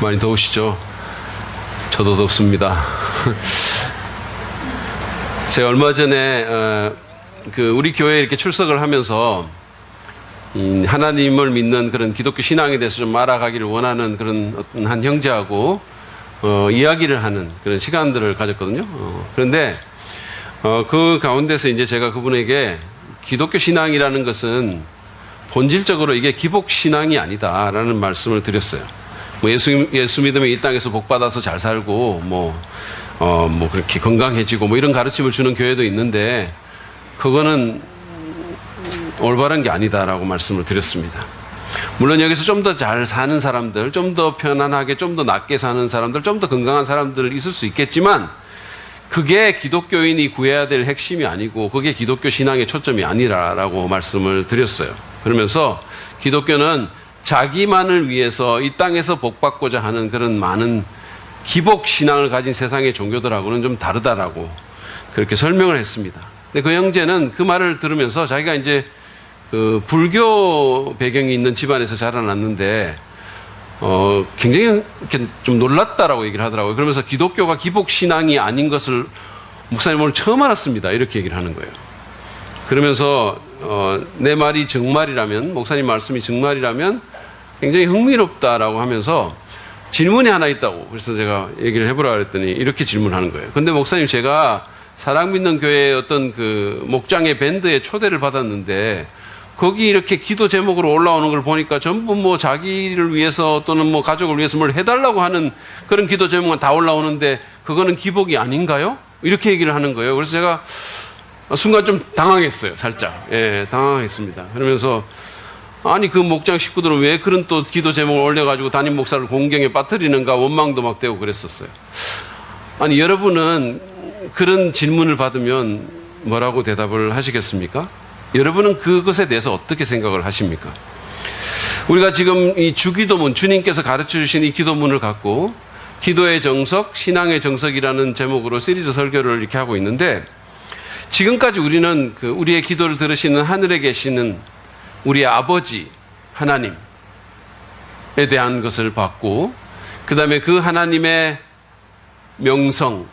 많이 더우시죠? 저도 덥습니다. 제가 얼마 전에 우리 교회에 이렇게 출석을 하면서 하나님을 믿는 그런 기독교 신앙에 대해서 좀 알아가기를 원하는 그런 어떤 한 형제하고 이야기를 하는 그런 시간들을 가졌거든요. 그런데 그 가운데서 이제 제가 그분에게 기독교 신앙이라는 것은 본질적으로 이게 기복 신앙이 아니다라는 말씀을 드렸어요. 뭐 예수 믿으면 이 땅에서 복 받아서 잘 살고 뭐 그렇게 건강해지고 뭐 이런 가르침을 주는 교회도 있는데 그거는 올바른 게 아니다라고 말씀을 드렸습니다. 물론 여기서 좀 더 잘 사는 사람들, 좀 더 편안하게, 좀 더 낫게 사는 사람들, 좀 더 건강한 사람들 있을 수 있겠지만 그게 기독교인이 구해야 될 핵심이 아니고 그게 기독교 신앙의 초점이 아니라라고 말씀을 드렸어요. 그러면서 기독교는 자기만을 위해서 이 땅에서 복받고자 하는 그런 많은 기복 신앙을 가진 세상의 종교들하고는 좀 다르다라고 그렇게 설명을 했습니다. 근데 그 형제는 그 말을 들으면서 자기가 이제 불교 배경이 있는 집안에서 자라났는데 굉장히 이렇게 좀 놀랐다라고 얘기를 하더라고요. 그러면서 기독교가 기복 신앙이 아닌 것을 목사님 오늘 처음 알았습니다. 이렇게 얘기를 하는 거예요. 그러면서 내 말이 정말이라면, 목사님 말씀이 정말이라면 굉장히 흥미롭다라고 하면서 질문이 하나 있다고. 그래서 제가 얘기를 해보라 그랬더니 이렇게 질문하는 거예요. 근데 목사님, 제가 사랑 믿는 교회의 어떤 그 목장의 밴드에 초대를 받았는데 거기 이렇게 기도 제목으로 올라오는 걸 보니까 전부 뭐 자기를 위해서 또는 뭐 가족을 위해서 뭘 해달라고 하는 그런 기도 제목만 다 올라오는데 그거는 기복이 아닌가요? 이렇게 얘기를 하는 거예요. 그래서 제가 순간 좀 당황했어요. 살짝. 예, 당황했습니다. 그러면서 아니 그 목장 식구들은 왜 그런 또 기도 제목을 올려가지고 담임 목사를 공경에 빠뜨리는가 원망도 막 되고 그랬었어요. 아니 여러분은 그런 질문을 받으면 뭐라고 대답을 하시겠습니까? 여러분은 그것에 대해서 어떻게 생각을 하십니까? 우리가 지금 이 주기도문, 주님께서 가르쳐 주신 이 기도문을 갖고 기도의 정석, 신앙의 정석이라는 제목으로 시리즈 설교를 이렇게 하고 있는데 지금까지 우리는 우리의 기도를 들으시는 하늘에 계시는 우리의 아버지 하나님에 대한 것을 봤고 그 다음에 그 하나님의 명성,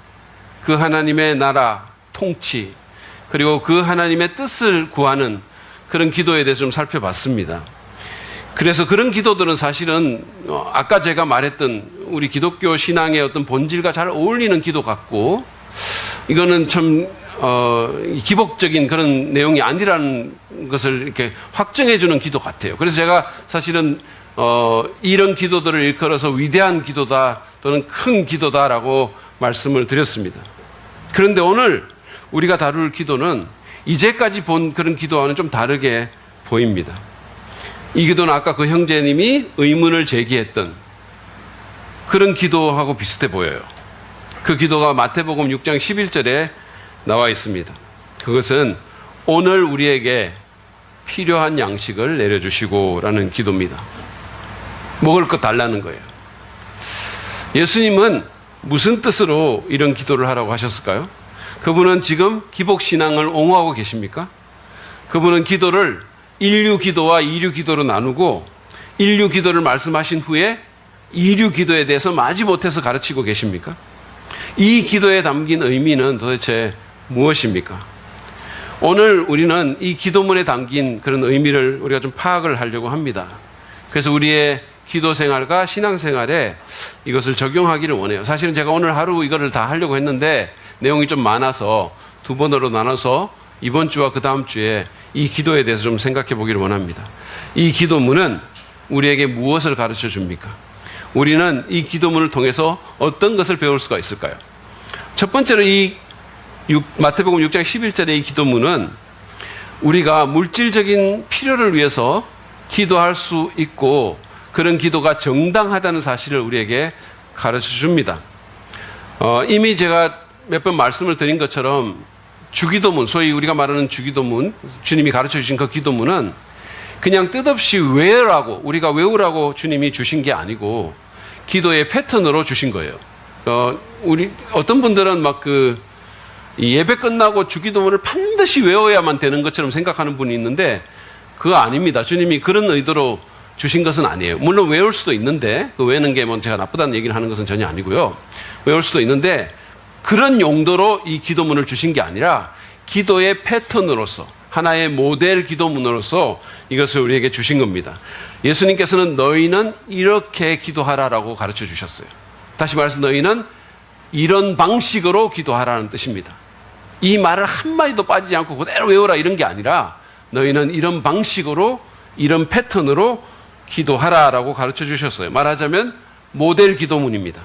그 하나님의 나라, 통치 그리고 그 하나님의 뜻을 구하는 그런 기도에 대해서 좀 살펴봤습니다. 그래서 그런 기도들은 사실은 아까 제가 말했던 우리 기독교 신앙의 어떤 본질과 잘 어울리는 기도 같고 이거는 참 기복적인 그런 내용이 아니라는 것을 이렇게 확증해 주는 기도 같아요. 그래서 제가 사실은 이런 기도들을 일컬어서 위대한 기도다 또는 큰 기도다라고 말씀을 드렸습니다. 그런데 오늘 우리가 다룰 기도는 이제까지 본 그런 기도와는 좀 다르게 보입니다. 이 기도는 아까 그 형제님이 의문을 제기했던 그런 기도하고 비슷해 보여요. 그 기도가 마태복음 6장 11절에 나와 있습니다. 그것은 오늘 우리에게 필요한 양식을 내려주시고 라는 기도입니다. 먹을 것 달라는 거예요. 예수님은 무슨 뜻으로 이런 기도를 하라고 하셨을까요? 그분은 지금 기복신앙을 옹호하고 계십니까? 그분은 기도를 인류 기도와 이류 기도로 나누고 인류 기도를 말씀하신 후에 이류 기도에 대해서 마지못해서 가르치고 계십니까? 이 기도에 담긴 의미는 도대체 무엇입니까? 오늘 우리는 이 기도문에 담긴 그런 의미를 우리가 좀 파악을 하려고 합니다. 그래서 우리의 기도 생활과 신앙 생활에 이것을 적용하기를 원해요. 사실은 제가 오늘 하루 이거를 다 하려고 했는데 내용이 좀 많아서 두 번으로 나눠서 이번 주와 그 다음 주에 이 기도에 대해서 좀 생각해 보기를 원합니다. 이 기도문은 우리에게 무엇을 가르쳐 줍니까? 우리는 이 기도문을 통해서 어떤 것을 배울 수가 있을까요? 첫 번째로 이 마태복음 6장 11절의 이 기도문은 우리가 물질적인 필요를 위해서 기도할 수 있고 그런 기도가 정당하다는 사실을 우리에게 가르쳐 줍니다. 이미 제가 몇 번 말씀을 드린 것처럼 주기도문, 소위 우리가 말하는 주기도문, 주님이 가르쳐 주신 그 기도문은 그냥 뜻없이 외우라고, 우리가 외우라고 주님이 주신 게 아니고 기도의 패턴으로 주신 거예요. 어떤 분들은 막 이 예배 끝나고 주기도문을 반드시 외워야만 되는 것처럼 생각하는 분이 있는데 그거 아닙니다. 주님이 그런 의도로 주신 것은 아니에요. 물론 외울 수도 있는데, 그 외우는 게 뭐 제가 나쁘다는 얘기를 하는 것은 전혀 아니고요. 외울 수도 있는데, 그런 용도로 이 기도문을 주신 게 아니라 기도의 패턴으로서, 하나의 모델 기도문으로서 이것을 우리에게 주신 겁니다. 예수님께서는 너희는 이렇게 기도하라라고 가르쳐 주셨어요. 다시 말해서 너희는 이런 방식으로 기도하라는 뜻입니다. 이 말을 한마디도 빠지지 않고 그대로 외워라 이런 게 아니라 너희는 이런 방식으로, 이런 패턴으로 기도하라라고 가르쳐 주셨어요. 말하자면 모델 기도문입니다.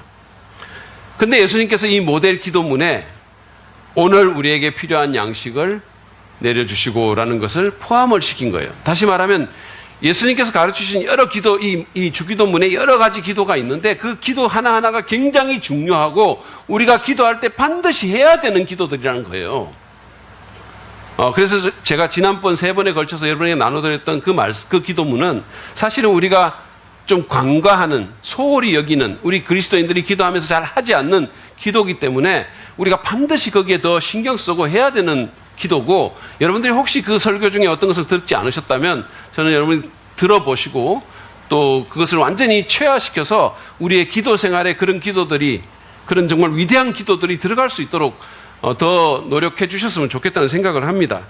근데 예수님께서 이 모델 기도문에 오늘 우리에게 필요한 양식을 내려주시고라는 것을 포함을 시킨 거예요. 다시 말하면 예수님께서 가르치신 여러 기도, 이 주기도문에 여러 가지 기도가 있는데 그 기도 하나하나가 굉장히 중요하고 우리가 기도할 때 반드시 해야 되는 기도들이라는 거예요. 그래서 제가 지난번 3번에 걸쳐서 여러분에게 나눠드렸던 그 기도문은 사실은 우리가 좀 간과하는, 소홀히 여기는, 우리 그리스도인들이 기도하면서 잘 하지 않는 기도이기 때문에 우리가 반드시 거기에 더 신경 쓰고 해야 되는 기도고, 여러분들이 혹시 그 설교 중에 어떤 것을 듣지 않으셨다면 저는 여러분이 들어보시고 또 그것을 완전히 체화시켜서 우리의 기도 생활에 그런 기도들이, 그런 정말 위대한 기도들이 들어갈 수 있도록 더 노력해 주셨으면 좋겠다는 생각을 합니다.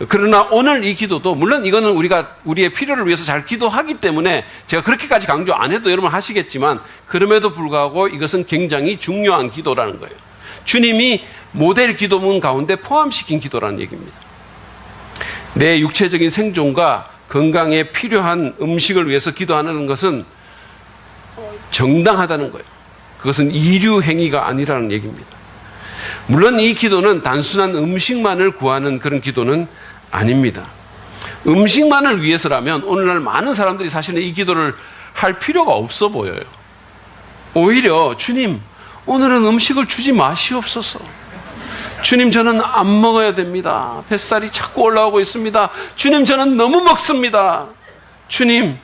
그러나 오늘 이 기도도 물론 이거는 우리가 우리의 필요를 위해서 잘 기도하기 때문에 제가 그렇게까지 강조 안 해도 여러분 하시겠지만, 그럼에도 불구하고 이것은 굉장히 중요한 기도라는 거예요. 주님이 모델 기도문 가운데 포함시킨 기도라는 얘기입니다. 내 육체적인 생존과 건강에 필요한 음식을 위해서 기도하는 것은 정당하다는 거예요. 그것은 이류 행위가 아니라는 얘기입니다. 물론 이 기도는 단순한 음식만을 구하는 그런 기도는 아닙니다. 음식만을 위해서라면 오늘날 많은 사람들이 사실은 이 기도를 할 필요가 없어 보여요. 오히려 주님, 오늘은 음식을 주지 마시옵소서. 주님, 저는 안 먹어야 됩니다. 뱃살이 자꾸 올라오고 있습니다. 주님, 저는 너무 먹습니다. 주님,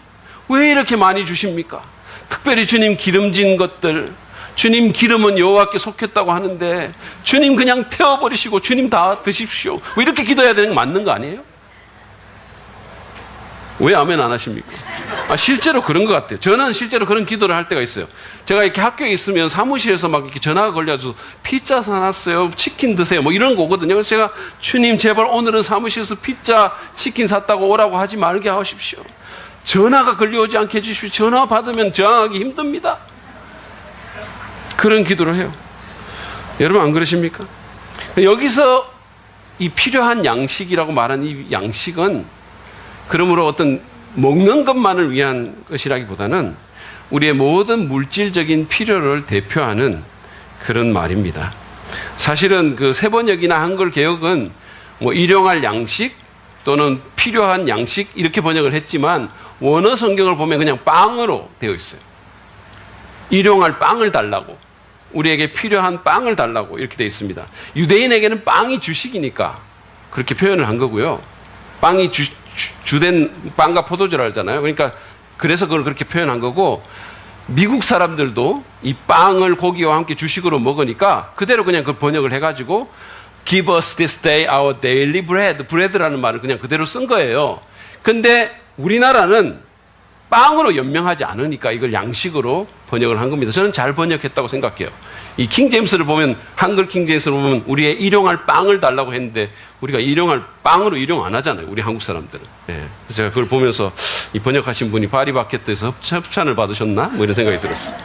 왜 이렇게 많이 주십니까? 특별히 주님, 기름진 것들, 주님, 기름은 여호와께 속했다고 하는데 주님 그냥 태워버리시고 주님 다 드십시오. 왜 이렇게 기도해야 되는 거 맞는 거 아니에요? 왜 아멘 안 하십니까? 실제로 그런 것 같아요. 저는 실제로 그런 기도를 할 때가 있어요. 제가 이렇게 학교에 있으면 사무실에서 막 이렇게 전화가 걸려서 피자 사놨어요, 치킨 드세요, 뭐 이런 거거든요. 그래서 제가 주님, 제발 오늘은 사무실에서 피자, 치킨 샀다고 오라고 하지 말게 하십시오. 전화가 걸려오지 않게 해주십시오. 전화 받으면 저항하기 힘듭니다. 그런 기도를 해요. 여러분 안 그러십니까? 여기서 이 필요한 양식이라고 말한 이 양식은 그러므로 어떤 먹는 것만을 위한 것이라기보다는 우리의 모든 물질적인 필요를 대표하는 그런 말입니다. 사실은 그 세번역이나 한글 개역은 뭐 일용할 양식 또는 필요한 양식 이렇게 번역을 했지만 원어 성경을 보면 그냥 빵으로 되어 있어요. 일용할 빵을 달라고, 우리에게 필요한 빵을 달라고 이렇게 되어 있습니다. 유대인에게는 빵이 주식이니까 그렇게 표현을 한 거고요. 빵이 주된 빵과 포도주라 하잖아요. 그러니까 그래서 그걸 그렇게 표현한 거고, 미국 사람들도 이 빵을 고기와 함께 주식으로 먹으니까 그대로 그냥 그 번역을 해가지고 Give us this day our daily bread, bread라는 말을 그냥 그대로 쓴 거예요. 근데 우리나라는 빵으로 연명하지 않으니까 이걸 양식으로 번역을 한 겁니다. 저는 잘 번역했다고 생각해요. 이 킹제임스를 보면, 한글 킹제임스를 보면 우리의 일용할 빵을 달라고 했는데 우리가 일용할 빵으로 일용 안 하잖아요, 우리 한국 사람들은. 그래서 제가 그걸 보면서 이 번역하신 분이 파리바게트에서 협찬을 받으셨나? 뭐 이런 생각이 들었어요.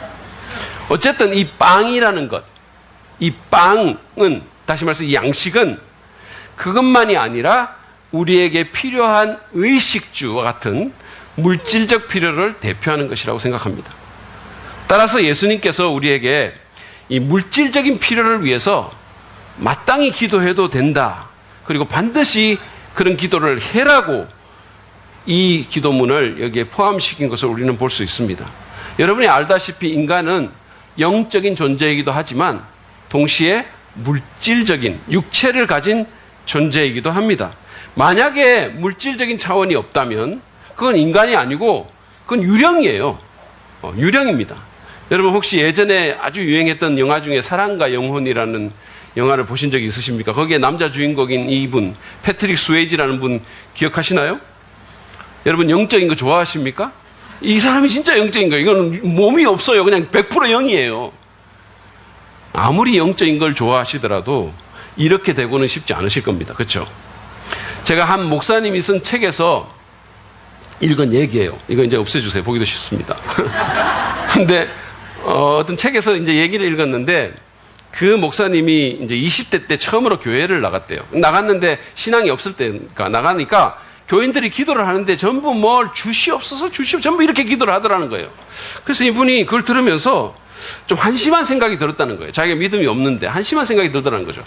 어쨌든 이 빵이라는 것, 이 빵은, 다시 말해서 이 양식은 그것만이 아니라 우리에게 필요한 의식주와 같은 물질적 필요를 대표하는 것이라고 생각합니다. 따라서 예수님께서 우리에게 이 물질적인 필요를 위해서 마땅히 기도해도 된다, 그리고 반드시 그런 기도를 해라고 이 기도문을 여기에 포함시킨 것을 우리는 볼 수 있습니다. 여러분이 알다시피 인간은 영적인 존재이기도 하지만 동시에 물질적인 육체를 가진 존재이기도 합니다. 만약에 물질적인 차원이 없다면 그건 인간이 아니고 그건 유령이에요. 유령입니다. 여러분 혹시 예전에 아주 유행했던 영화 중에 사랑과 영혼이라는 영화를 보신 적이 있으십니까? 거기에 남자 주인공인 이분, 패트릭 스웨이지라는 분 기억하시나요? 여러분 영적인 거 좋아하십니까? 이 사람이 진짜 영적인 거예요. 이거는 몸이 없어요. 그냥 100% 0이에요. 아무리 영적인 걸 좋아하시더라도 이렇게 되고는 쉽지 않으실 겁니다. 그렇죠? 제가 한 목사님이 쓴 책에서 읽은 얘기예요. 이거 이제 없애주세요. 보기도 쉽습니다. 근데 어떤 책에서 이제 얘기를 읽었는데 그 목사님이 이제 20대 때 처음으로 교회를 나갔대요. 나갔는데 신앙이 없을 때니까 나가니까 교인들이 기도를 하는데 전부 뭘 주시옵소서 전부 이렇게 기도를 하더라는 거예요. 그래서 이분이 그걸 들으면서 좀 한심한 생각이 들었다는 거예요. 자기가 믿음이 없는데 한심한 생각이 들더라는 거죠.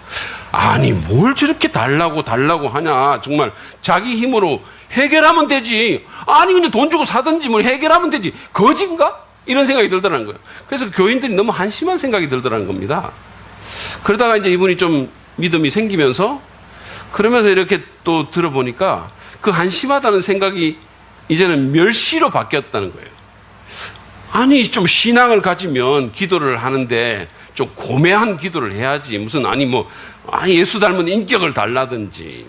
아니 뭘 저렇게 달라고 하냐. 정말 자기 힘으로 해결하면 되지. 아니 그냥 돈 주고 사든지 뭘 해결하면 되지. 거진가? 이런 생각이 들더라는 거예요. 그래서 교인들이 너무 한심한 생각이 들더라는 겁니다. 그러다가 이제 이분이 좀 믿음이 생기면서 그러면서 이렇게 또 들어보니까 그 한심하다는 생각이 이제는 멸시로 바뀌었다는 거예요. 아니 좀 신앙을 가지면 기도를 하는데 좀 고매한 기도를 해야지. 무슨 예수 닮은 인격을 달라든지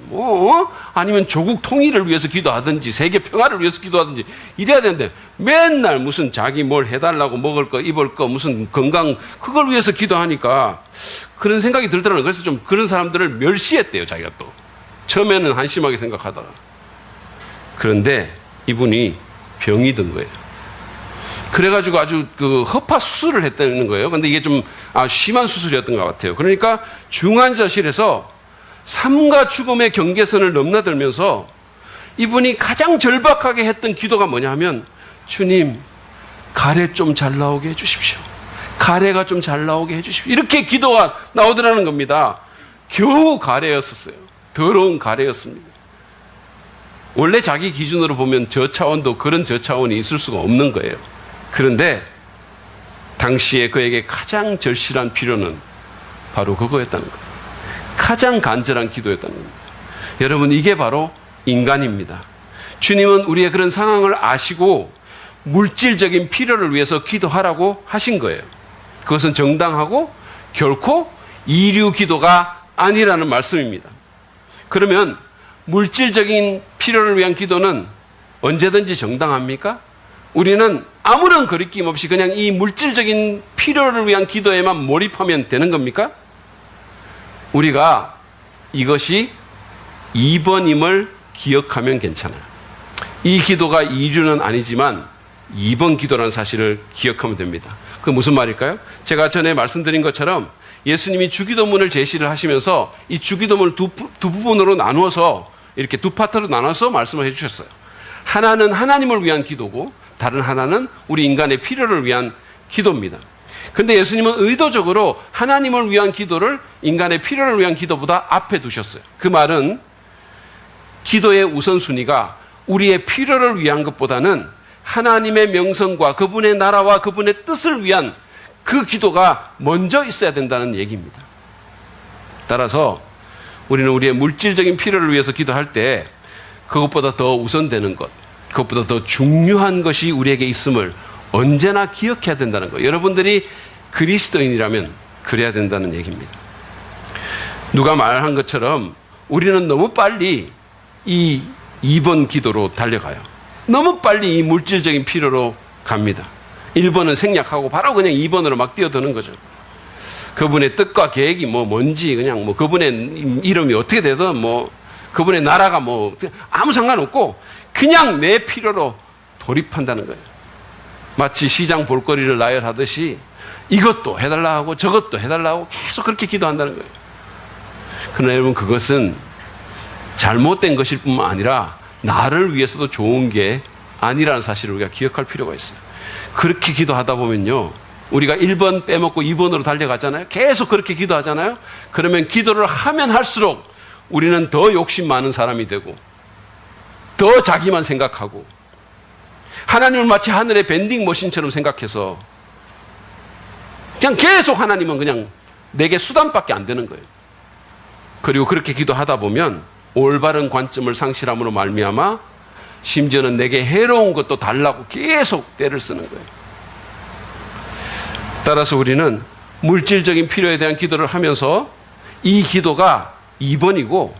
아니면 조국 통일을 위해서 기도하든지 세계 평화를 위해서 기도하든지 이래야 되는데 맨날 무슨 자기 뭘 해달라고 먹을 거 입을 거 무슨 건강 그걸 위해서 기도하니까 그런 생각이 들더라고요. 그래서 좀 그런 사람들을 멸시했대요. 자기가 또 처음에는 한심하게 생각하다가 그런데 이분이 병이 든 거예요. 그래가지고 아주 그 허파 수술을 했다는 거예요. 근데 이게 좀 심한 수술이었던 것 같아요. 그러니까 중환자실에서 삶과 죽음의 경계선을 넘나들면서 이분이 가장 절박하게 했던 기도가 뭐냐 하면 주님 가래 좀 잘 나오게 해주십시오. 가래가 좀 잘 나오게 해주십시오. 이렇게 기도가 나오더라는 겁니다. 겨우 가래였었어요. 더러운 가래였습니다. 원래 자기 기준으로 보면 저차원도 그런 저차원이 있을 수가 없는 거예요. 그런데 당시에 그에게 가장 절실한 필요는 바로 그거였다는 거예요. 가장 간절한 기도였다는 겁니다. 여러분 이게 바로 인간입니다. 주님은 우리의 그런 상황을 아시고 물질적인 필요를 위해서 기도하라고 하신 거예요. 그것은 정당하고 결코 이류 기도가 아니라는 말씀입니다. 그러면 물질적인 필요를 위한 기도는 언제든지 정당합니까? 우리는 아무런 거리낌 없이 그냥 이 물질적인 필요를 위한 기도에만 몰입하면 되는 겁니까? 우리가 이것이 2번임을 기억하면 괜찮아요. 이 기도가 이류는 아니지만 2번 기도라는 사실을 기억하면 됩니다. 그게 무슨 말일까요? 제가 전에 말씀드린 것처럼 예수님이 주기도문을 제시를 하시면서 이 주기도문을 두 부분으로 나누어서 이렇게 두 파트로 나눠서 말씀을 해주셨어요. 하나는 하나님을 위한 기도고 다른 하나는 우리 인간의 필요를 위한 기도입니다. 그런데 예수님은 의도적으로 하나님을 위한 기도를 인간의 필요를 위한 기도보다 앞에 두셨어요. 그 말은 기도의 우선순위가 우리의 필요를 위한 것보다는 하나님의 명성과 그분의 나라와 그분의 뜻을 위한 그 기도가 먼저 있어야 된다는 얘기입니다. 따라서 우리는 우리의 물질적인 필요를 위해서 기도할 때 그것보다 더 우선되는 것, 그것보다 더 중요한 것이 우리에게 있음을 언제나 기억해야 된다는 것. 여러분들이 그리스도인이라면 그래야 된다는 얘기입니다. 누가 말한 것처럼 우리는 너무 빨리 이 2번 기도로 달려가요. 너무 빨리 이 물질적인 필요로 갑니다. 1번은 생략하고 바로 그냥 2번으로 막 뛰어드는 거죠. 그분의 뜻과 계획이 뭔지 그냥 그분의 이름이 어떻게 되든 그분의 나라가 아무 상관없고 그냥 내 필요로 돌입한다는 거예요. 마치 시장 볼거리를 나열하듯이 이것도 해달라 하고 저것도 해달라 하고 계속 그렇게 기도한다는 거예요. 그러나 여러분 그것은 잘못된 것일 뿐만 아니라 나를 위해서도 좋은 게 아니라는 사실을 우리가 기억할 필요가 있어요. 그렇게 기도하다 보면요. 우리가 1번 빼먹고 2번으로 달려가잖아요. 계속 그렇게 기도하잖아요. 그러면 기도를 하면 할수록 우리는 더 욕심 많은 사람이 되고 더 자기만 생각하고 하나님을 마치 하늘의 밴딩 머신처럼 생각해서 그냥 계속 하나님은 그냥 내게 수단밖에 안 되는 거예요. 그리고 그렇게 기도하다 보면 올바른 관점을 상실함으로 말미암아 심지어는 내게 해로운 것도 달라고 계속 때를 쓰는 거예요. 따라서 우리는 물질적인 필요에 대한 기도를 하면서 이 기도가 2번이고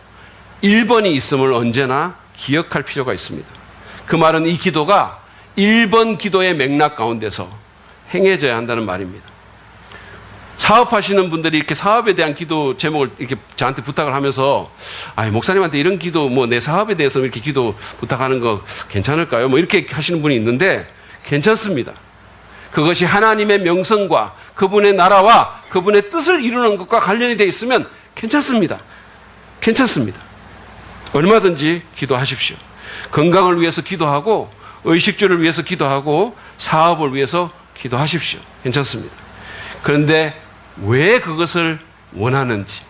1번이 있음을 언제나 기억할 필요가 있습니다. 그 말은 이 기도가 1번 기도의 맥락 가운데서 행해져야 한다는 말입니다. 사업하시는 분들이 이렇게 사업에 대한 기도 제목을 이렇게 저한테 부탁을 하면서, 목사님한테 이런 기도, 내 사업에 대해서 이렇게 기도 부탁하는 거 괜찮을까요? 이렇게 하시는 분이 있는데 괜찮습니다. 그것이 하나님의 명성과 그분의 나라와 그분의 뜻을 이루는 것과 관련이 되어 있으면 괜찮습니다. 괜찮습니다. 얼마든지 기도하십시오. 건강을 위해서 기도하고, 의식주를 위해서 기도하고, 사업을 위해서 기도하십시오. 괜찮습니다. 그런데 왜 그것을 원하는지,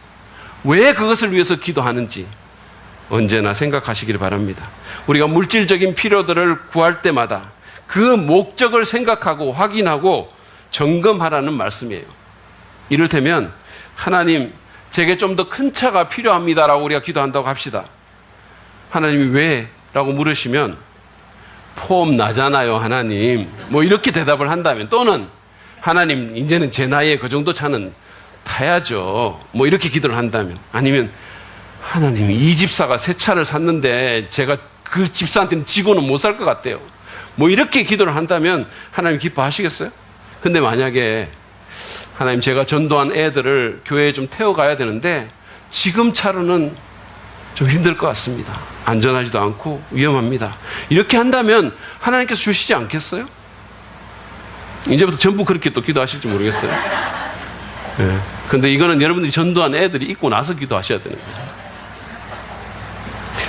왜 그것을 위해서 기도하는지 언제나 생각하시길 바랍니다. 우리가 물질적인 필요들을 구할 때마다 그 목적을 생각하고 확인하고 점검하라는 말씀이에요. 이를테면 하나님, 제게 좀 더 큰 차가 필요합니다라고 우리가 기도한다고 합시다. 하나님이 왜? 라고 물으시면 폼 나잖아요, 하나님. 이렇게 대답을 한다면, 또는 하나님, 이제는 제 나이에 그 정도 차는 타야죠. 이렇게 기도를 한다면, 아니면 하나님, 이 집사가 새 차를 샀는데 제가 그 집사한테는 지고는 못 살 것 같아요. 이렇게 기도를 한다면 하나님 기뻐하시겠어요? 근데 만약에 하나님, 제가 전도한 애들을 교회에 좀 태워가야 되는데 지금 차로는 좀 힘들 것 같습니다. 안전하지도 않고 위험합니다. 이렇게 한다면 하나님께서 주시지 않겠어요? 이제부터 전부 그렇게 또 기도하실지 모르겠어요. 네. 근데 이거는 여러분들이 전도한 애들이 있고 나서 기도하셔야 되는 거예요.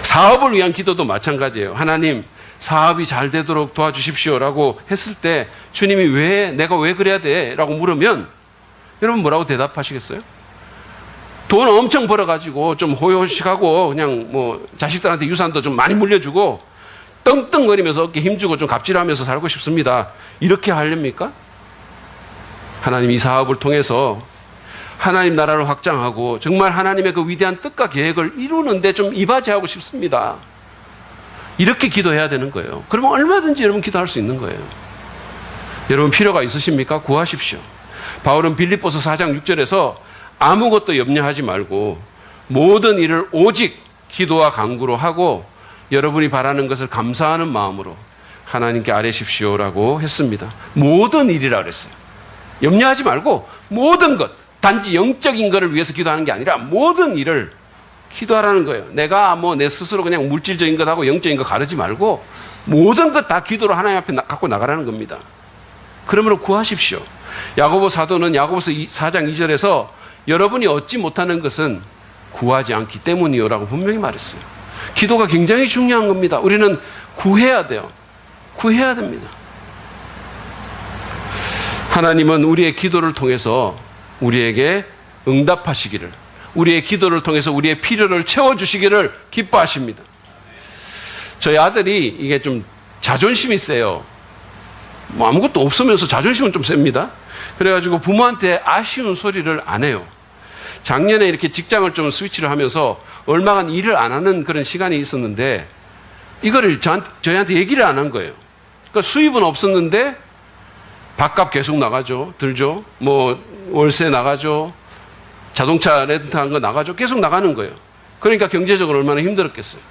사업을 위한 기도도 마찬가지예요. 하나님, 사업이 잘 되도록 도와주십시오라고 했을 때 주님이 내가 왜 그래야 돼? 라고 물으면 여러분 뭐라고 대답하시겠어요? 돈 엄청 벌어가지고 좀 호요식하고 그냥 자식들한테 유산도 좀 많이 물려주고 떵떵거리면서 어깨 힘주고 좀 갑질하면서 살고 싶습니다. 이렇게 하렵니까? 하나님, 이 사업을 통해서 하나님 나라를 확장하고 정말 하나님의 그 위대한 뜻과 계획을 이루는데 좀 이바지하고 싶습니다. 이렇게 기도해야 되는 거예요. 그러면 얼마든지 여러분 기도할 수 있는 거예요. 여러분 필요가 있으십니까? 구하십시오. 바울은 빌립보서 4장 6절에서 아무것도 염려하지 말고 모든 일을 오직 기도와 간구로 하고 여러분이 바라는 것을 감사하는 마음으로 하나님께 아뢰십시오라고 했습니다. 모든 일이라 그랬어요. 염려하지 말고 모든 것, 단지 영적인 것을 위해서 기도하는 게 아니라 모든 일을 기도하라는 거예요. 내가 내 스스로 그냥 물질적인 것하고 영적인 것 가르지 말고 모든 것 다 기도로 하나님 앞에 갖고 나가라는 겁니다. 그러므로 구하십시오. 야고보 사도는 야고보서 4장 2절에서 여러분이 얻지 못하는 것은 구하지 않기 때문이요라고 분명히 말했어요. 기도가 굉장히 중요한 겁니다. 우리는 구해야 돼요. 구해야 됩니다. 하나님은 우리의 기도를 통해서 우리에게 응답하시기를, 우리의 기도를 통해서 우리의 필요를 채워주시기를 기뻐하십니다. 저희 아들이 이게 좀 자존심이 세요. 아무것도 없으면서 자존심은 좀 셉니다. 그래가지고 부모한테 아쉬운 소리를 안 해요. 작년에 이렇게 직장을 좀 스위치를 하면서 얼마간 일을 안 하는 그런 시간이 있었는데 이거를 저희한테 얘기를 안 한 거예요. 그러니까 수입은 없었는데 밥값 계속 나가죠. 들죠. 월세 나가죠. 자동차 렌트한 거 나가죠. 계속 나가는 거예요. 그러니까 경제적으로 얼마나 힘들었겠어요.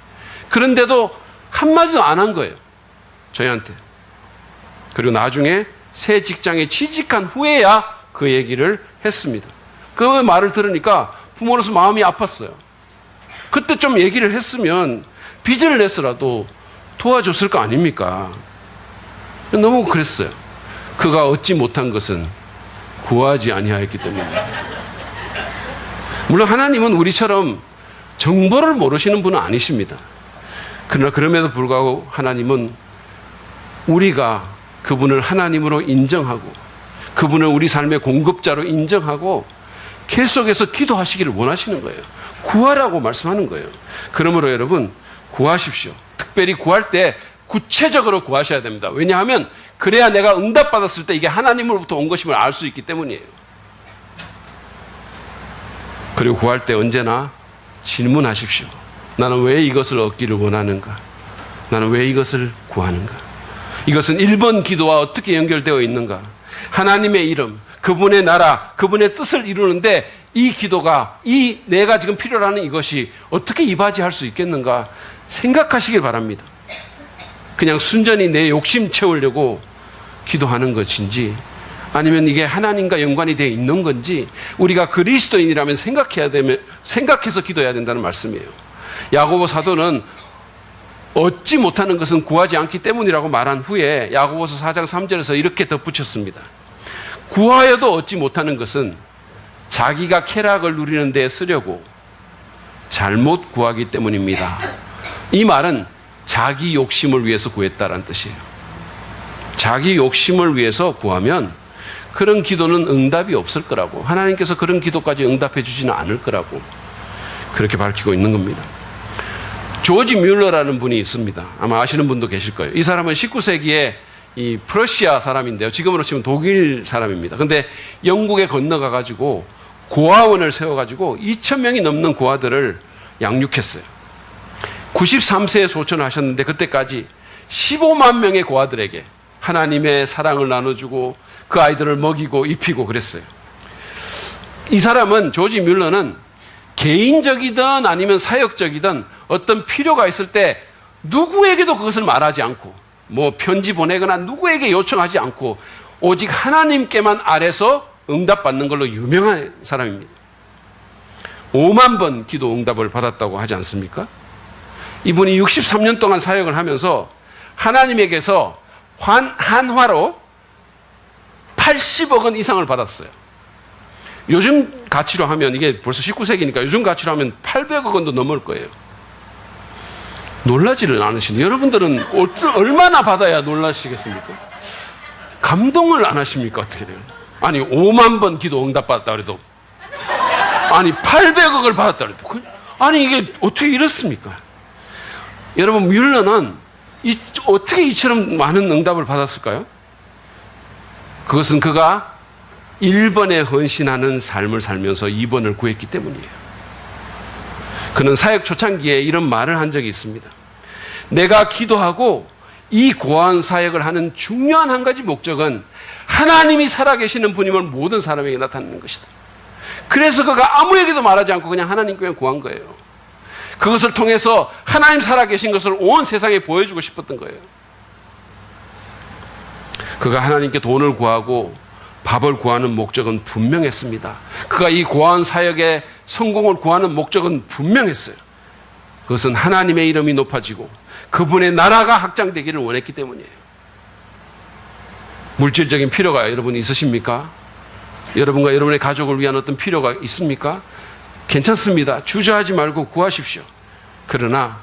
그런데도 한마디도 안 한 거예요. 저희한테. 그리고 나중에 새 직장에 취직한 후에야 그 얘기를 했습니다. 그 말을 들으니까 부모로서 마음이 아팠어요. 그때 좀 얘기를 했으면 빚을 내서라도 도와줬을 거 아닙니까? 너무 그랬어요. 그가 얻지 못한 것은 구하지 아니하였기 때문에. 물론 하나님은 우리처럼 정보를 모르시는 분은 아니십니다. 그러나 그럼에도 불구하고 하나님은 우리가 그분을 하나님으로 인정하고 그분을 우리 삶의 공급자로 인정하고 계속해서 기도하시기를 원하시는 거예요. 구하라고 말씀하는 거예요. 그러므로 여러분 구하십시오. 특별히 구할 때 구체적으로 구하셔야 됩니다. 왜냐하면 그래야 내가 응답받았을 때 이게 하나님으로부터 온 것임을 알 수 있기 때문이에요. 그리고 구할 때 언제나 질문하십시오. 나는 왜 이것을 얻기를 원하는가? 나는 왜 이것을 구하는가? 이것은 1번 기도와 어떻게 연결되어 있는가? 하나님의 이름, 그분의 나라, 그분의 뜻을 이루는데 이 기도가, 내가 지금 필요로 하는 이것이 어떻게 이바지할 수 있겠는가 생각하시길 바랍니다. 그냥 순전히 내 욕심 채우려고 기도하는 것인지, 아니면 이게 하나님과 연관이 되어 있는 건지 우리가 그리스도인이라면 생각해서 기도해야 된다는 말씀이에요. 야고보 사도는 얻지 못하는 것은 구하지 않기 때문이라고 말한 후에 야고보서 4장 3절에서 이렇게 덧붙였습니다. 구하여도 얻지 못하는 것은 자기가 쾌락을 누리는 데 쓰려고 잘못 구하기 때문입니다. 이 말은 자기 욕심을 위해서 구했다라는 뜻이에요. 자기 욕심을 위해서 구하면 그런 기도는 응답이 없을 거라고, 하나님께서 그런 기도까지 응답해 주지는 않을 거라고 그렇게 밝히고 있는 겁니다. 조지 뮬러라는 분이 있습니다. 아마 아시는 분도 계실 거예요. 이 사람은 19세기에 이 프러시아 사람인데요. 지금으로 치면 독일 사람입니다. 근데 영국에 건너가 가지고 고아원을 세워 가지고 2,000명이 넘는 고아들을 양육했어요. 93세에 소천을 하셨는데 그때까지 15만 명의 고아들에게 하나님의 사랑을 나눠주고 그 아이들을 먹이고 입히고 그랬어요. 이 사람은, 조지 뮬러는 개인적이든 아니면 사역적이든 어떤 필요가 있을 때 누구에게도 그것을 말하지 않고, 뭐 편지 보내거나 누구에게 요청하지 않고 오직 하나님께만 아뢰서 응답받는 걸로 유명한 사람입니다. 5만 번 기도 응답을 받았다고 하지 않습니까? 이분이 63년 동안 사역을 하면서 하나님에게서 한화로 80억 원 이상을 받았어요. 요즘 가치로 하면, 이게 벌써 19세기니까 요즘 가치로 하면 800억 원도 넘을 거예요. 놀라지를 않으시네. 여러분들은 얼마나 받아야 놀라시겠습니까? 감동을 안 하십니까? 어떻게 돼요? 아니 5만 번 기도 응답 받았다 그래도, 아니 800억을 받았다 그래도, 아니 이게 어떻게 이렇습니까? 여러분, 뮬러는 어떻게 이처럼 많은 응답을 받았을까요? 그것은 그가 1번에 헌신하는 삶을 살면서 2번을 구했기 때문이에요. 그는 사역 초창기에 이런 말을 한 적이 있습니다. 내가 기도하고 이 고아원 사역을 하는 중요한 한 가지 목적은 하나님이 살아계시는 분임을 모든 사람에게 나타내는 것이다. 그래서 그가 아무에게도 말하지 않고 그냥 하나님께 구한 거예요. 그것을 통해서 하나님 살아계신 것을 온 세상에 보여주고 싶었던 거예요. 그가 하나님께 돈을 구하고 밥을 구하는 목적은 분명했습니다. 그가 이 고아원 사역의 성공을 구하는 목적은 분명했어요. 그것은 하나님의 이름이 높아지고 그분의 나라가 확장되기를 원했기 때문이에요. 물질적인 필요가 여러분 있으십니까? 여러분과 여러분의 가족을 위한 어떤 필요가 있습니까? 괜찮습니다. 주저하지 말고 구하십시오. 그러나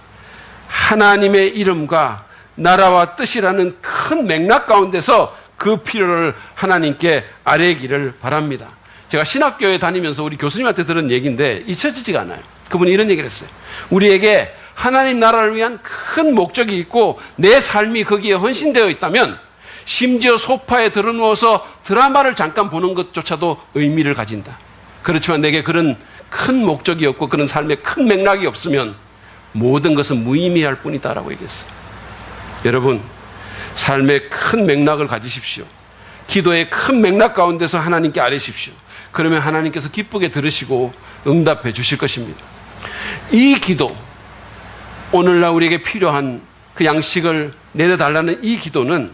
하나님의 이름과 나라와 뜻이라는 큰 맥락 가운데서 그 필요를 하나님께 아뢰기를 바랍니다. 제가 신학교에 다니면서 우리 교수님한테 들은 얘기인데 잊혀지지가 않아요. 그분이 이런 얘기를 했어요. 우리에게 하나님 나라를 위한 큰 목적이 있고 내 삶이 거기에 헌신되어 있다면 심지어 소파에 들어누워서 드라마를 잠깐 보는 것조차도 의미를 가진다. 그렇지만 내게 그런 큰 목적이 없고 그런 삶의 큰 맥락이 없으면 모든 것은 무의미할 뿐이다라고 얘기했어요. 여러분, 삶의 큰 맥락을 가지십시오. 기도의 큰 맥락 가운데서 하나님께 아뢰십시오. 그러면 하나님께서 기쁘게 들으시고 응답해 주실 것입니다. 이 기도, 오늘날 우리에게 필요한 그 양식을 내려달라는 이 기도는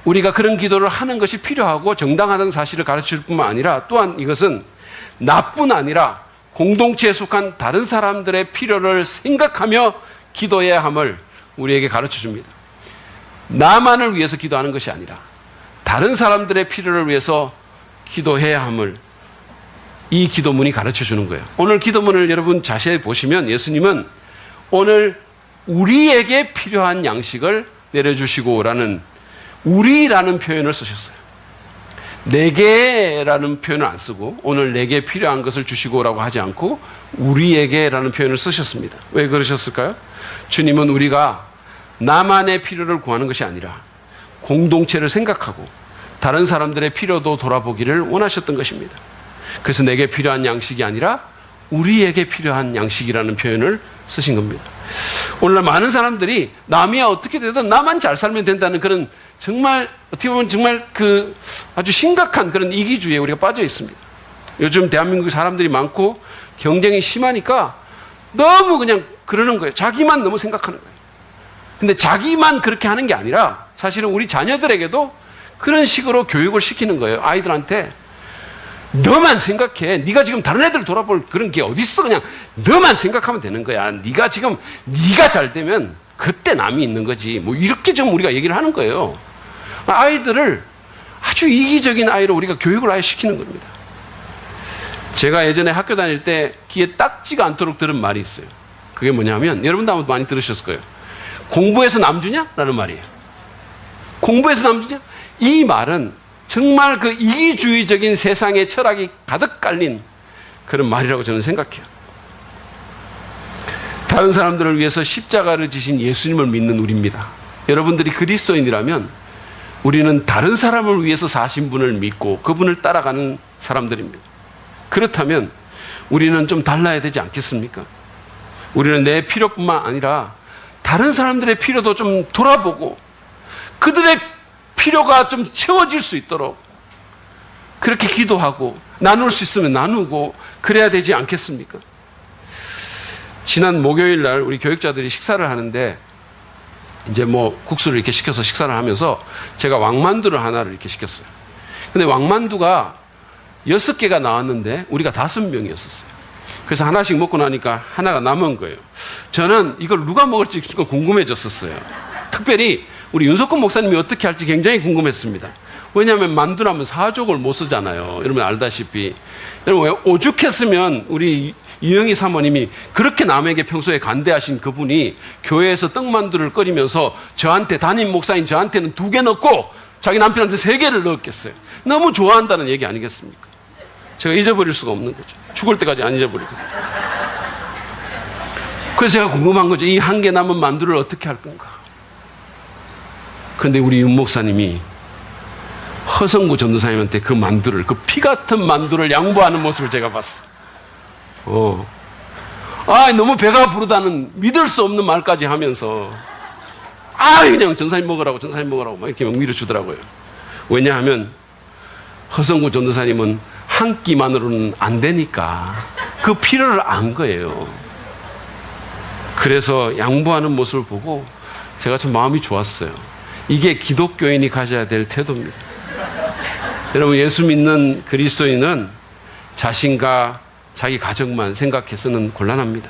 우리가 그런 기도를 하는 것이 필요하고 정당하다는 사실을 가르칠 뿐만 아니라 또한 이것은 나뿐 아니라 공동체에 속한 다른 사람들의 필요를 생각하며 기도해야 함을 우리에게 가르쳐 줍니다. 나만을 위해서 기도하는 것이 아니라 다른 사람들의 필요를 위해서 기도해야 함을 이 기도문이 가르쳐 주는 거예요. 오늘 기도문을 여러분 자세히 보시면 예수님은 오늘 우리에게 필요한 양식을 내려주시고라는 우리라는 표현을 쓰셨어요. 내게라는 표현을 안 쓰고 오늘 내게 필요한 것을 주시고라고 하지 않고 우리에게라는 표현을 쓰셨습니다. 왜 그러셨을까요? 주님은 우리가 나만의 필요를 구하는 것이 아니라 공동체를 생각하고 다른 사람들의 필요도 돌아보기를 원하셨던 것입니다. 그래서 내게 필요한 양식이 아니라 우리에게 필요한 양식이라는 표현을 쓰신 겁니다. 오늘날 많은 사람들이 남이야 어떻게 되든 나만 잘 살면 된다는 그런 정말 어떻게 보면 정말 그 아주 심각한 그런 이기주의에 우리가 빠져 있습니다. 요즘 대한민국 사람들이 많고 경쟁이 심하니까 너무 그냥 그러는 거예요. 자기만 너무 생각하는 거예요. 근데 자기만 그렇게 하는 게 아니라 사실은 우리 자녀들에게도 그런 식으로 교육을 시키는 거예요. 아이들한테 너만 생각해. 네가 지금 다른 애들 돌아볼 그런 게 어디 있어. 그냥 너만 생각하면 되는 거야. 네가 지금 네가 잘 되면 그때 남이 있는 거지. 뭐 이렇게 좀 우리가 얘기를 하는 거예요. 아이들을 아주 이기적인 아이로 우리가 교육을 아예 시키는 겁니다. 제가 예전에 학교 다닐 때 귀에 딱지가 않도록 들은 말이 있어요. 그게 뭐냐면 여러분도 아마 많이 들으셨을 거예요. 공부해서 남주냐? 라는 말이에요. 공부해서 남주냐? 이 말은 정말 그 이기주의적인 세상의 철학이 가득 깔린 그런 말이라고 저는 생각해요. 다른 사람들을 위해서 십자가를 지신 예수님을 믿는 우리입니다. 여러분들이 그리스도인이라면 우리는 다른 사람을 위해서 사신 분을 믿고 그분을 따라가는 사람들입니다. 그렇다면 우리는 좀 달라야 되지 않겠습니까? 우리는 내 필요뿐만 아니라 다른 사람들의 필요도 좀 돌아보고 그들의 필요가 좀 채워질 수 있도록 그렇게 기도하고 나눌 수 있으면 나누고 그래야 되지 않겠습니까? 지난 목요일 날 우리 교육자들이 식사를 하는데 이제 뭐 국수를 이렇게 시켜서 식사를 하면서 제가 왕만두를 하나를 이렇게 시켰어요. 근데 왕만두가 6개가 나왔는데 우리가 5명이었었어요. 그래서 하나씩 먹고 나니까 하나가 남은 거예요. 저는 이걸 누가 먹을지 궁금해졌었어요. 특별히 우리 윤석권 목사님이 어떻게 할지 굉장히 궁금했습니다. 왜냐하면 만두라면 사족을 못 쓰잖아요. 여러분 알다시피. 여러분 오죽했으면 우리 유영희 사모님이 그렇게 남에게 평소에 간대하신 그분이 교회에서 떡만두를 끓이면서 저한테 담임 목사인 저한테는 2개 넣고 자기 남편한테 3개를 넣었겠어요. 너무 좋아한다는 얘기 아니겠습니까? 제가 잊어버릴 수가 없는 거죠. 죽을 때까지 안 잊어버리고. 그래서 제가 궁금한 거죠. 이 1개 남은 만두를 어떻게 할 건가? 그런데 우리 윤 목사님이 허성구 전도사님한테 그 만두를, 그 피 같은 만두를 양보하는 모습을 제가 봤어요. 너무 배가 부르다는 믿을 수 없는 말까지 하면서 그냥 전사님 먹으라고 막 이렇게 막 밀어주더라고요. 왜냐하면 허성구 전도사님은 한 끼만으로는 안 되니까 그 필요를 안 거예요. 그래서 양보하는 모습을 보고 제가 참 마음이 좋았어요. 이게 기독교인이 가져야 될 태도입니다. 여러분 예수 믿는 그리스도인은 자신과 자기 가정만 생각해서는 곤란합니다.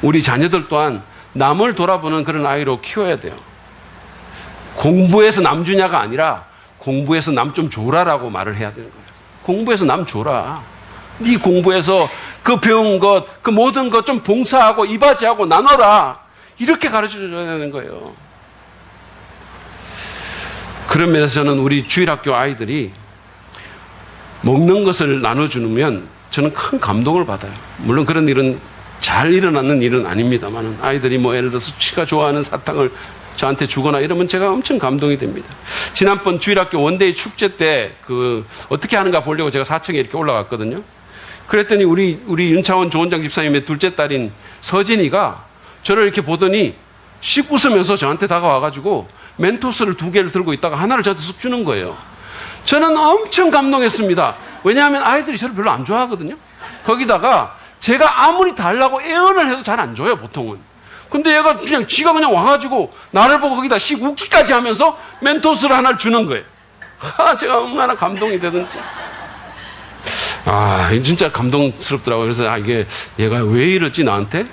우리 자녀들 또한 남을 돌아보는 그런 아이로 키워야 돼요. 공부해서 남 주냐가 아니라 공부해서 남 좀 줘라라고 말을 해야 되는 거예요. 공부해서 남 줘라. 네 공부해서 그 배운 것, 그 모든 것 좀 봉사하고 이바지하고 나눠라. 이렇게 가르쳐줘야 되는 거예요. 그런 면에서 저는 우리 주일학교 아이들이 먹는 것을 나눠주면 저는 큰 감동을 받아요. 물론 그런 일은 잘 일어나는 일은 아닙니다만 아이들이 뭐 예를 들어서 지가 좋아하는 사탕을 저한테 주거나 이러면 제가 엄청 감동이 됩니다. 지난번 주일학교 원데이 축제 때 그 어떻게 하는가 보려고 제가 4층에 이렇게 올라갔거든요. 그랬더니 우리 윤차원 조원장 집사님의 둘째 딸인 서진이가 저를 이렇게 보더니 씩 웃으면서 저한테 다가와가지고 멘토스를 2개를 들고 있다가 하나를 저한테 쑥 주는 거예요. 저는 엄청 감동했습니다. 왜냐하면 아이들이 저를 별로 안 좋아하거든요. 거기다가 제가 아무리 달라고 애언을 해도 잘 안 줘요, 보통은. 근데 얘가 그냥 지가 그냥 와가지고 나를 보고 거기다 씩 웃기까지 하면서 멘토스를 하나를 주는 거예요. 제가 얼마나 감동이 되든지. 진짜 감동스럽더라고요. 그래서 이게 얘가 왜 이러지 나한테?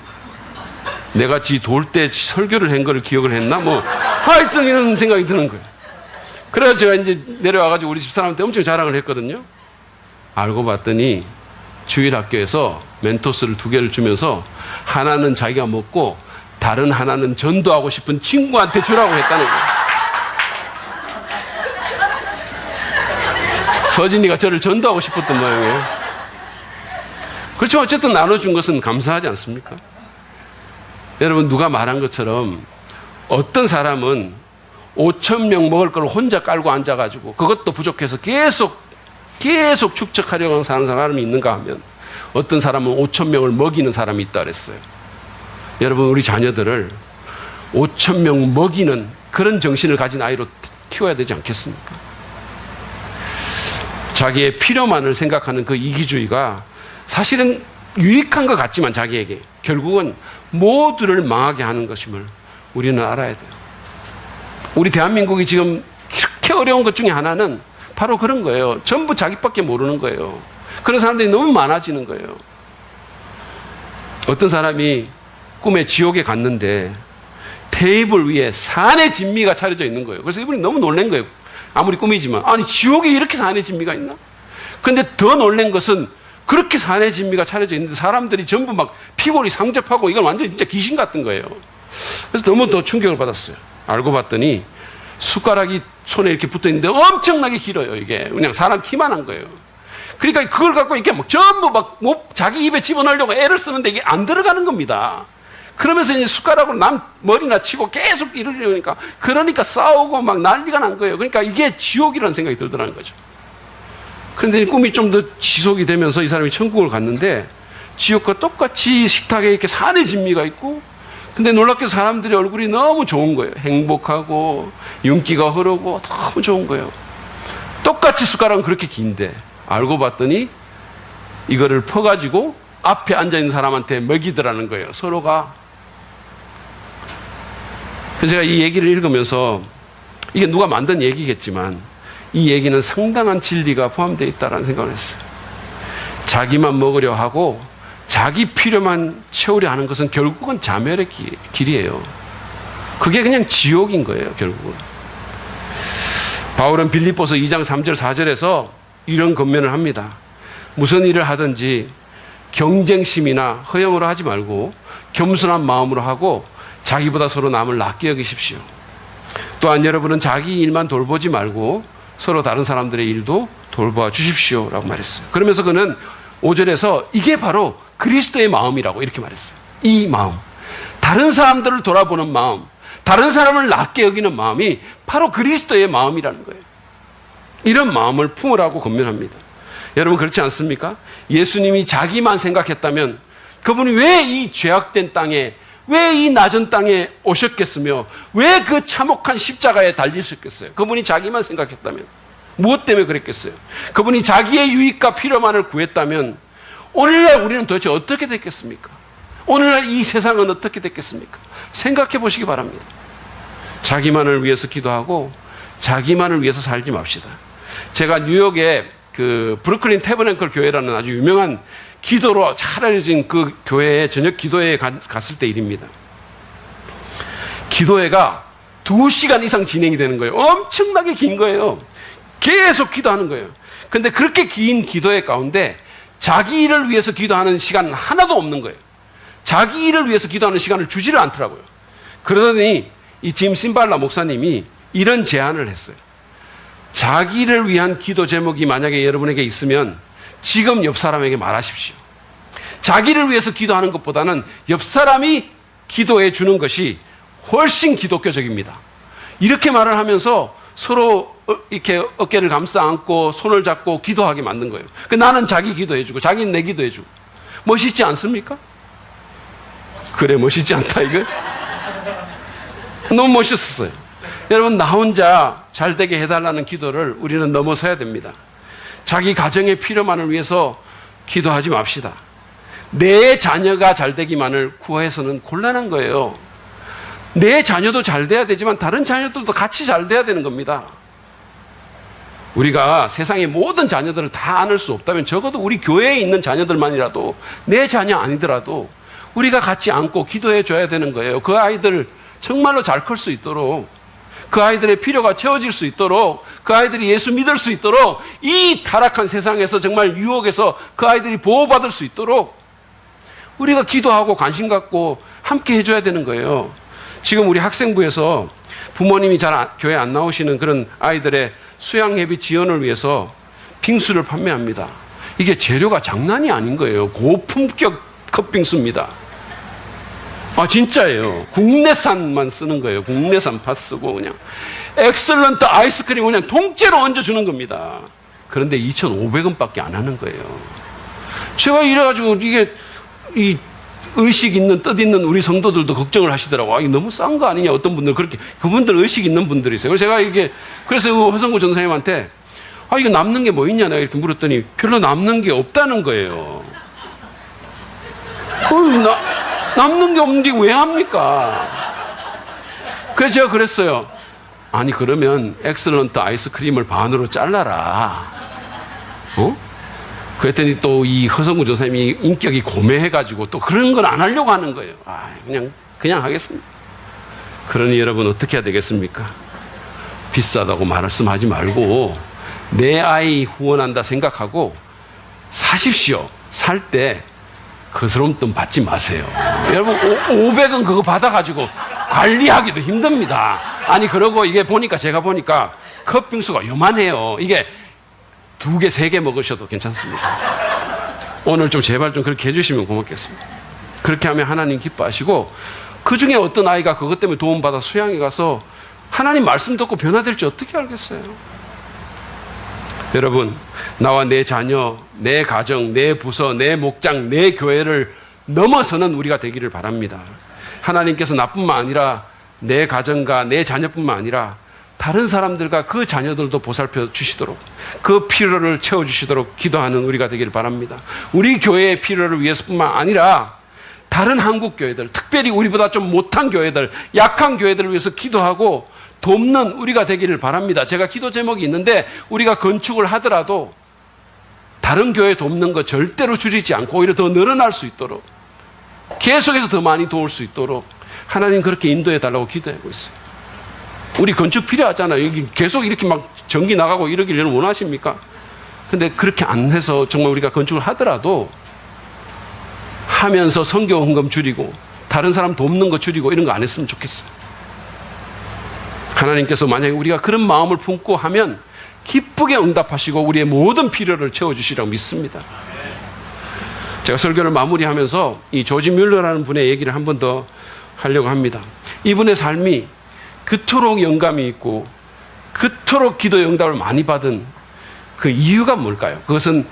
내가 지 돌 때 설교를 한 거를 기억을 했나? 하여튼 이런 생각이 드는 거예요. 그래서 제가 이제 내려와가지고 우리 집사람한테 엄청 자랑을 했거든요. 알고 봤더니 주일학교에서 멘토스를 2개를 주면서 하나는 자기가 먹고 다른 하나는 전도하고 싶은 친구한테 주라고 했다는 거예요. 서진이가 저를 전도하고 싶었던 모양이에요. 그렇지만 어쨌든 나눠준 것은 감사하지 않습니까? 여러분 누가 말한 것처럼 어떤 사람은 5,000명 먹을 걸 혼자 깔고 앉아가지고 그것도 부족해서 계속 축적하려고 사는 사람이 있는가 하면 어떤 사람은 5,000명을 먹이는 사람이 있다 그랬어요. 여러분 우리 자녀들을 5,000명 먹이는 그런 정신을 가진 아이로 키워야 되지 않겠습니까? 자기의 필요만을 생각하는 그 이기주의가 사실은 유익한 것 같지만 자기에게 결국은 모두를 망하게 하는 것임을 우리는 알아야 돼요. 우리 대한민국이 지금 이렇게 어려운 것 중에 하나는 바로 그런 거예요. 전부 자기밖에 모르는 거예요. 그런 사람들이 너무 많아지는 거예요. 어떤 사람이 꿈에 지옥에 갔는데 테이블 위에 산의 진미가 차려져 있는 거예요. 그래서 이분이 너무 놀란 거예요. 아무리 꿈이지만 아니 지옥에 이렇게 산의 진미가 있나? 근데 더 놀란 것은 그렇게 산의 진미가 차려져 있는데 사람들이 전부 막 피골이 상접하고 이건 완전 진짜 귀신 같은 거예요. 그래서 너무 더 충격을 받았어요. 알고 봤더니 숟가락이 손에 이렇게 붙어 있는데 엄청나게 길어요. 이게 그냥 사람 키만 한 거예요. 그러니까 그걸 갖고 이렇게 막 전부 막 자기 입에 집어넣으려고 애를 쓰는데 이게 안 들어가는 겁니다. 그러면서 이제 숟가락으로 남 머리나 치고 계속 이러려니까 그러니까 싸우고 막 난리가 난 거예요. 그러니까 이게 지옥이라는 생각이 들더라는 거죠. 그런데 꿈이 좀 더 지속이 되면서 이 사람이 천국을 갔는데 지옥과 똑같이 식탁에 이렇게 산의 진미가 있고 근데 놀랍게도 사람들의 얼굴이 너무 좋은 거예요. 행복하고 윤기가 흐르고 너무 좋은 거예요. 똑같이 숟가락은 그렇게 긴데 알고 봤더니 이거를 퍼가지고 앞에 앉아있는 사람한테 먹이더라는 거예요. 서로가. 그래서 제가 이 얘기를 읽으면서 이게 누가 만든 얘기겠지만 이 얘기는 상당한 진리가 포함되어 있다는 생각을 했어요. 자기만 먹으려 하고 자기 필요만 채우려 하는 것은 결국은 자멸의 길이에요. 그게 그냥 지옥인 거예요, 결국은. 바울은 빌립보서 2장 3절 4절에서 이런 권면을 합니다. 무슨 일을 하든지 경쟁심이나 허영으로 하지 말고 겸손한 마음으로 하고 자기보다 서로 남을 낫게 여기십시오. 또한 여러분은 자기 일만 돌보지 말고 서로 다른 사람들의 일도 돌봐 주십시오 라고 말했어요. 그러면서 그는 5절에서 이게 바로 그리스도의 마음이라고 이렇게 말했어요. 이 마음, 다른 사람들을 돌아보는 마음, 다른 사람을 낫게 여기는 마음이 바로 그리스도의 마음이라는 거예요. 이런 마음을 품으라고 권면합니다. 여러분 그렇지 않습니까? 예수님이 자기만 생각했다면 그분이 왜 이 죄악된 땅에 왜 이 낮은 땅에 오셨겠으며 왜 그 참혹한 십자가에 달리셨겠어요? 그분이 자기만 생각했다면 무엇 때문에 그랬겠어요? 그분이 자기의 유익과 필요만을 구했다면 오늘날 우리는 도대체 어떻게 됐겠습니까? 오늘날 이 세상은 어떻게 됐겠습니까? 생각해 보시기 바랍니다. 자기만을 위해서 기도하고 자기만을 위해서 살지 맙시다. 제가 뉴욕에 그 브루클린 태버낸클 교회라는 아주 유명한 기도로 잘 알려진 그 교회에 저녁 기도회에 갔을 때 일입니다. 기도회가 2시간 이상 진행이 되는 거예요. 엄청나게 긴 거예요. 계속 기도하는 거예요. 그런데 그렇게 긴 기도회 가운데 자기 일을 위해서 기도하는 시간은 하나도 없는 거예요. 자기 일을 위해서 기도하는 시간을 주지를 않더라고요. 그러더니 이 짐 심발라 목사님이 이런 제안을 했어요. 자기를 위한 기도 제목이 만약에 여러분에게 있으면 지금 옆 사람에게 말하십시오. 자기를 위해서 기도하는 것보다는 옆 사람이 기도해 주는 것이 훨씬 기독교적입니다. 이렇게 말을 하면서 서로 이렇게 어깨를 감싸 안고 손을 잡고 기도하게 만든 거예요. 나는 자기 기도해 주고 자기는 내 기도해 주고. 멋있지 않습니까? 그래 멋있지 않다 이거? 너무 멋있었어요. 여러분 나 혼자 잘 되게 해달라는 기도를 우리는 넘어서야 됩니다. 자기 가정의 필요만을 위해서 기도하지 맙시다. 내 자녀가 잘 되기만을 구해서는 곤란한 거예요. 내 자녀도 잘 돼야 되지만 다른 자녀들도 같이 잘 돼야 되는 겁니다. 우리가 세상의 모든 자녀들을 다 안을 수 없다면 적어도 우리 교회에 있는 자녀들만이라도 내 자녀 아니더라도 우리가 같이 안고 기도해 줘야 되는 거예요. 그 아이들 정말로 잘 클 수 있도록, 그 아이들의 필요가 채워질 수 있도록, 그 아이들이 예수 믿을 수 있도록, 이 타락한 세상에서 정말 유혹에서 그 아이들이 보호받을 수 있도록 우리가 기도하고 관심 갖고 함께 해줘야 되는 거예요. 지금 우리 학생부에서 부모님이 잘 교회 안 나오시는 그런 아이들의 수양회비 지원을 위해서 빙수를 판매합니다. 이게 재료가 장난이 아닌 거예요. 고품격 컵빙수입니다. 아 진짜예요. 국내산만 쓰는 거예요. 국내산 팥 쓰고 그냥 엑셀런트 아이스크림 그냥 통째로 얹어주는 겁니다. 그런데 2,500원밖에 안 하는 거예요. 제가 이래가지고 이게 이 의식 있는 뜻 있는 우리 성도들도 걱정을 하시더라고요. 아, 이거 너무 싼 거 아니냐. 어떤 분들 그렇게 그분들 의식 있는 분들이 있어요. 그래서 제가 이게 그래서 허성구 전사님한테 아 이거 남는 게 뭐 있냐 내가 이렇게 물었더니 별로 남는 게 없다는 거예요. 남는 게 없는데 왜 합니까? 그래서 제가 그랬어요. 아니 그러면 엑셀런트 아이스크림을 반으로 잘라라. 그랬더니 또 이 허성구 전사님이 인격이 고매해가지고 또 그런 건 안 하려고 하는 거예요. 그냥 하겠습니다. 그러니 여러분 어떻게 해야 되겠습니까? 비싸다고 말씀하지 말고 내 아이 후원한다 생각하고 사십시오. 살 때 거스름 돈 받지 마세요. 여러분 500원 그거 받아가지고 관리하기도 힘듭니다. 아니 그러고 이게 보니까 제가 보니까 컵빙수가 요만해요. 이게 2개, 3개 먹으셔도 괜찮습니다. 오늘 좀 제발 좀 그렇게 해주시면 고맙겠습니다. 그렇게 하면 하나님 기뻐하시고 그 중에 어떤 아이가 그것 때문에 도움받아 수양에 가서 하나님 말씀 듣고 변화될지 어떻게 알겠어요? 여러분, 나와 내 자녀, 내 가정, 내 부서, 내 목장, 내 교회를 넘어서는 우리가 되기를 바랍니다. 하나님께서 나뿐만 아니라 내 가정과 내 자녀뿐만 아니라 다른 사람들과 그 자녀들도 보살펴 주시도록 그 필요를 채워주시도록 기도하는 우리가 되기를 바랍니다. 우리 교회의 필요를 위해서뿐만 아니라 다른 한국 교회들, 특별히 우리보다 좀 못한 교회들, 약한 교회들을 위해서 기도하고 돕는 우리가 되기를 바랍니다. 제가 기도 제목이 있는데 우리가 건축을 하더라도 다른 교회 돕는 거 절대로 줄이지 않고 오히려 더 늘어날 수 있도록 계속해서 더 많이 도울 수 있도록 하나님 그렇게 인도해 달라고 기도하고 있어요. 우리 건축 필요하잖아요. 여기 계속 이렇게 막 전기 나가고 이러기를 원하십니까? 근데 그렇게 안 해서 정말 우리가 건축을 하더라도 하면서 선교 헌금 줄이고 다른 사람 돕는 거 줄이고 이런 거 안 했으면 좋겠어요. 하나님께서 만약에 우리가 그런 마음을 품고 하면 기쁘게 응답하시고 우리의 모든 필요를 채워주시라고 믿습니다. 제가 설교를 마무리하면서 이 조지 뮬러라는 분의 얘기를 한 번 더 하려고 합니다. 이분의 삶이 그토록 영감이 있고 그토록 기도의 응답을 많이 받은 그 이유가 뭘까요? 그것은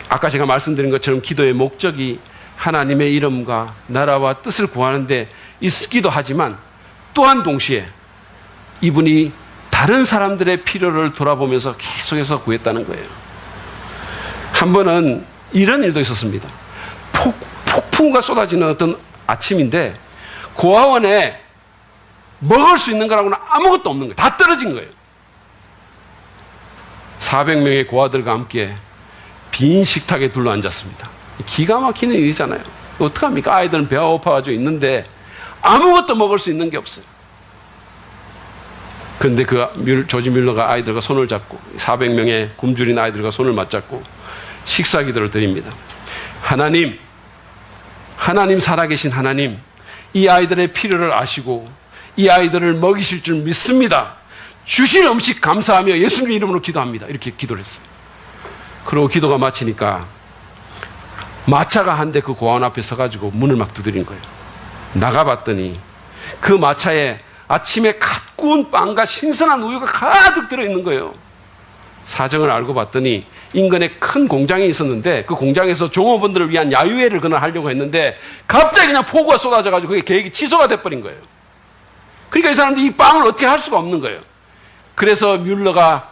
아까 제가 말씀드린 것처럼 기도의 목적이 하나님의 이름과 나라와 뜻을 구하는데 있기도 하지만 또한 동시에 이분이 다른 사람들의 필요를 돌아보면서 계속해서 구했다는 거예요. 한 번은 이런 일도 있었습니다. 폭풍우가 쏟아지는 어떤 아침인데 고아원에 먹을 수 있는 거라고는 아무것도 없는 거예요. 다 떨어진 거예요. 400명의 고아들과 함께 빈 식탁에 둘러앉았습니다. 기가 막히는 일이잖아요. 어떡합니까? 아이들은 배가 고파가지고 있는데 아무것도 먹을 수 있는 게 없어요. 그런데 조지 뮬러가 아이들과 손을 잡고 400명의 굶주린 아이들과 손을 맞잡고 식사 기도를 드립니다. 하나님 살아계신 하나님, 이 아이들의 필요를 아시고 이 아이들을 먹이실 줄 믿습니다. 주신 음식 감사하며 예수님 이름으로 기도합니다. 이렇게 기도를 했어요. 그리고 기도가 마치니까 마차가 한 대 그 고아원 앞에 서가지고 문을 막 두드린 거예요. 나가봤더니 그 마차에 아침에 갓 구운 빵과 신선한 우유가 가득 들어있는 거예요. 사정을 알고 봤더니 인근에 큰 공장이 있었는데 그 공장에서 종업원들을 위한 야유회를 그날 하려고 했는데 갑자기 그냥 폭우가 쏟아져가지고 그게 계획이 취소가 돼버린 거예요. 그러니까 이 사람들이 이 빵을 어떻게 할 수가 없는 거예요. 그래서 뮬러가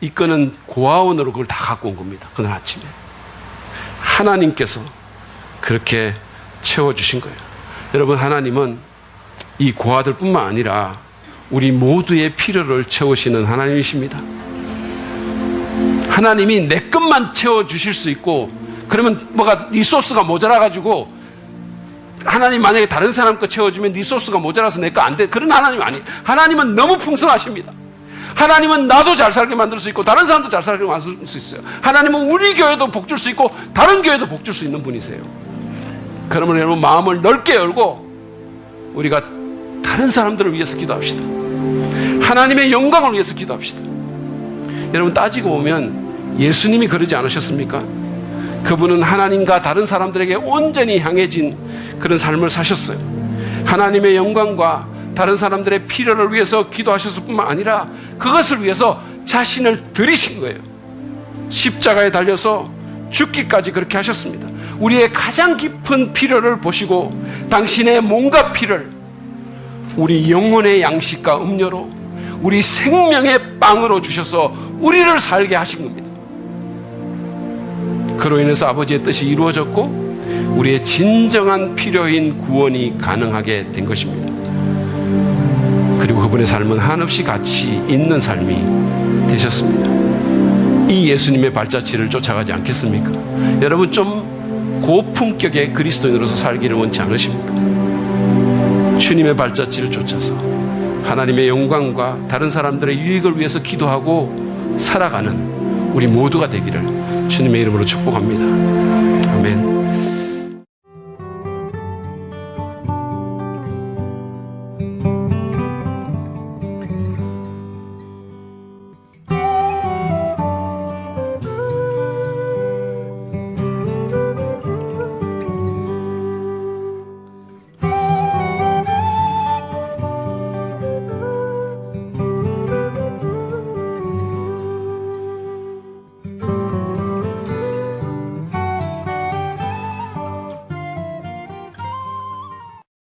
이끄는 고아원으로 그걸 다 갖고 온 겁니다. 그날 아침에. 하나님께서 그렇게 채워주신 거예요. 여러분, 하나님은 이 고아들뿐만 아니라 우리 모두의 필요를 채우시는 하나님이십니다. 하나님이 내 것만 채워주실 수 있고 그러면 뭐가 리소스가 모자라가지고 하나님 만약에 다른 사람 거 채워주면 리소스가 모자라서 내 거 안 돼. 그런 하나님이 아니에요. 하나님은 너무 풍성하십니다. 하나님은 나도 잘 살게 만들 수 있고 다른 사람도 잘 살게 만들 수 있어요. 하나님은 우리 교회도 복 줄 수 있고 다른 교회도 복 줄 수 있는 분이세요. 그러면 여러분 마음을 넓게 열고 우리가 다른 사람들을 위해서 기도합시다. 하나님의 영광을 위해서 기도합시다. 여러분 따지고 보면 예수님이 그러지 않으셨습니까? 그분은 하나님과 다른 사람들에게 온전히 향해진 그런 삶을 사셨어요. 하나님의 영광과 다른 사람들의 필요를 위해서 기도하셨을 뿐만 아니라 그것을 위해서 자신을 들이신 거예요. 십자가에 달려서 죽기까지 그렇게 하셨습니다. 우리의 가장 깊은 필요를 보시고 당신의 몸과 피를 우리 영혼의 양식과 음료로 우리 생명의 빵으로 주셔서 우리를 살게 하신 겁니다. 그로 인해서 아버지의 뜻이 이루어졌고 우리의 진정한 필요인 구원이 가능하게 된 것입니다. 그리고 그분의 삶은 한없이 가치 있는 삶이 되셨습니다. 이 예수님의 발자취를 쫓아가지 않겠습니까? 여러분 좀 고품격의 그리스도인으로서 살기를 원치 않으십니까? 주님의 발자취를 쫓아서 하나님의 영광과 다른 사람들의 유익을 위해서 기도하고 살아가는 우리 모두가 되기를 주님의 이름으로 축복합니다.